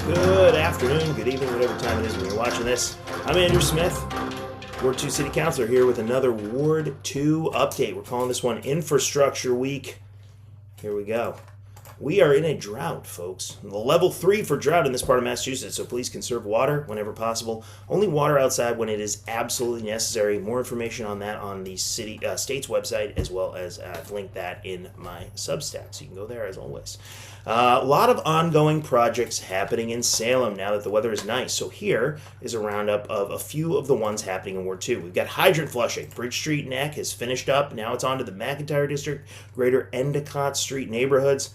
Good afternoon, good evening, whatever time it is when you're watching this. I'm Andrew Smith, Ward 2 City Councilor, here with another Ward 2 update. We're calling this one Infrastructure Week. Here we go. We are in a drought, folks. Level 3 for drought in this part of Massachusetts, so please conserve water whenever possible. Only water outside when it is absolutely necessary. More information on that on the state's website, as well as I've linked that in my Substack, so you can go there as always. A lot of ongoing projects happening in Salem now that the weather is nice. So here is a roundup of a few of the ones happening in Ward 2. We've got hydrant flushing. Bridge Street Neck has finished up. Now it's on to the McIntyre District, Greater Endicott Street neighborhoods.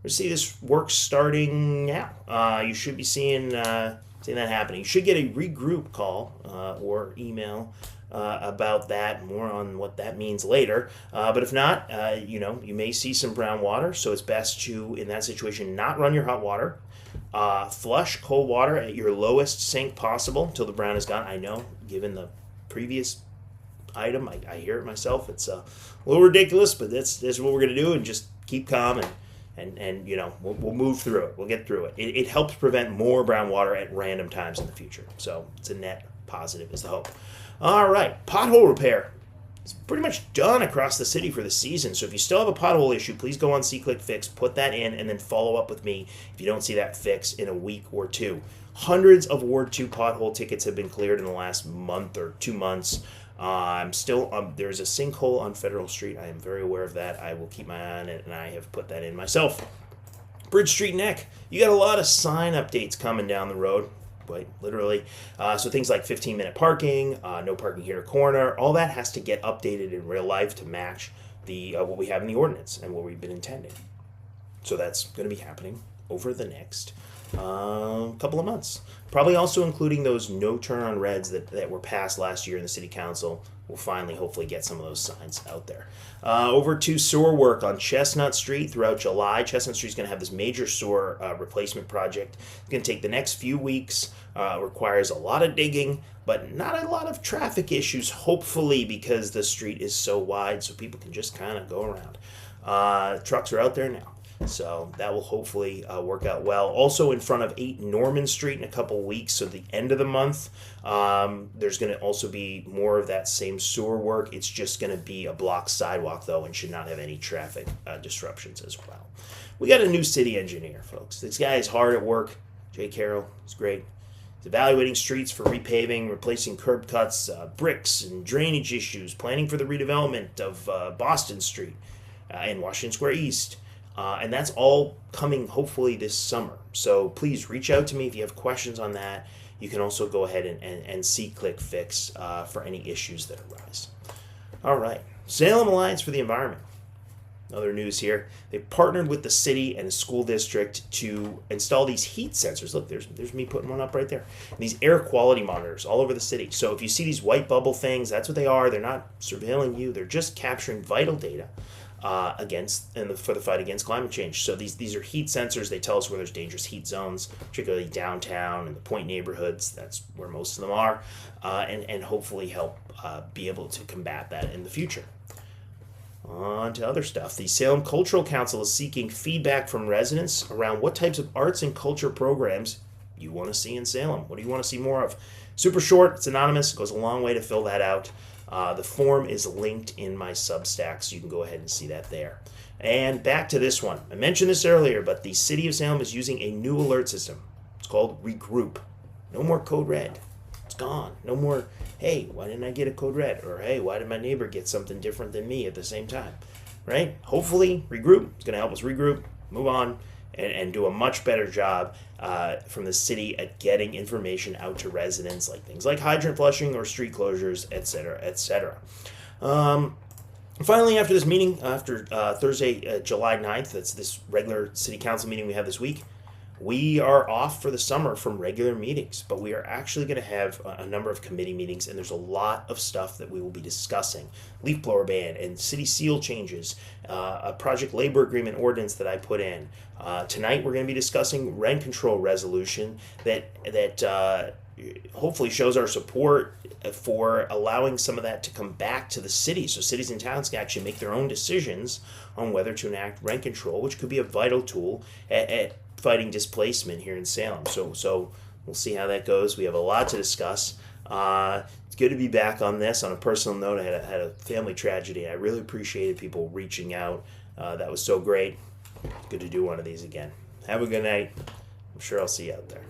We see this work starting now. You should be seeing that happening. You should get a regroup call or email about that. More on what that means later. But if not, you may see some brown water. So it's best to, in that situation, not run your hot water. Flush cold water at your lowest sink possible until the brown is gone. I know, given the previous item, I hear it myself. It's a little ridiculous, but that's what we're going to do, and just keep calm and we'll move through it. We'll get through it. It helps prevent more brown water at random times in the future. So it's a net positive is the hope. All right, pothole repair. It's pretty much done across the city for the season. So if you still have a pothole issue, please go on SeeClickFix, put that in, and then follow up with me if you don't see that fix in a week or two. Hundreds of Ward 2 pothole tickets have been cleared in the last month or 2 months. I'm still there's a sinkhole on Federal Street. I am very aware of that. I will keep my eye on it, and I have put that in myself. Bridge Street Neck. You got a lot of sign updates coming down the road, quite literally. So things like 15-minute parking, no parking here corner, all that has to get updated in real life to match the what we have in the ordinance and what we've been intending. So that's going to be happening over the next couple of months. Probably also including those no turn on reds that were passed last year in the city council. We'll finally hopefully get some of those signs out there. Over to sewer work on Chestnut Street throughout July. Chestnut Street is going to have this major sewer replacement project. It's going to take the next few weeks. Requires a lot of digging, but not a lot of traffic issues, hopefully, because the street is so wide so people can just kind of go around. Trucks are out there now. So that will hopefully work out well. Also in front of 8 Norman Street in a couple weeks, so the end of the month, there's going to also be more of that same sewer work. It's just going to be a block sidewalk, though, and should not have any traffic disruptions as well. We got a new city engineer, folks. This guy is hard at work. Jay Carroll is great. He's evaluating streets for repaving, replacing curb cuts, bricks, and drainage issues, planning for the redevelopment of Boston Street and Washington Square East. And that's all coming hopefully this summer. So please reach out to me if you have questions on that. You can also go ahead and SeeClickFix for any issues that arise. All right, Salem Alliance for the Environment. Other news here. They've partnered with the city and the school district to install these heat sensors. Look, there's me putting one up right there. And these air quality monitors all over the city. So if you see these white bubble things, that's what they are. They're not surveilling you. They're just capturing vital data for the fight against climate change. So these are heat sensors. They tell us where there's dangerous heat zones, particularly downtown and the Point neighborhoods. That's where most of them are, and hopefully help be able to combat that in the future. On to other stuff. The Salem Cultural Council is seeking feedback from residents around what types of arts and culture programs you want to see in Salem. What do you want to see more of? Super short. It's anonymous. It goes a long way to fill that out. The form is linked in my Substack, so you can go ahead and see that there. And back to this one. I mentioned this earlier, but the City of Salem is using a new alert system. It's called Regroup. No more Code Red. It's gone. No more, hey, why didn't I get a Code Red? Or, hey, why did my neighbor get something different than me at the same time? Right? Hopefully, Regroup is going to help us regroup, move on, and do a much better job from the city at getting information out to residents, like things like hydrant flushing or street closures, etc., etc. Finally, after this meeting, after Thursday, July 9th, that's this regular city council meeting we have this week, we are off for the summer from regular meetings, but we are actually going to have a number of committee meetings, and there's a lot of stuff that we will be discussing. Leaf blower ban and city seal changes, a project labor agreement ordinance that I put in. Tonight we're going to be discussing rent control resolution that hopefully shows our support for allowing some of that to come back to the city, so cities and towns can actually make their own decisions on whether to enact rent control, which could be a vital tool at fighting displacement here in Salem. So we'll see how that goes. We have a lot to discuss. It's good to be back on this. On a personal note, I had a family tragedy. I really appreciated people reaching out. That was so great. Good to do one of these again. Have a good night. I'm sure I'll see you out there.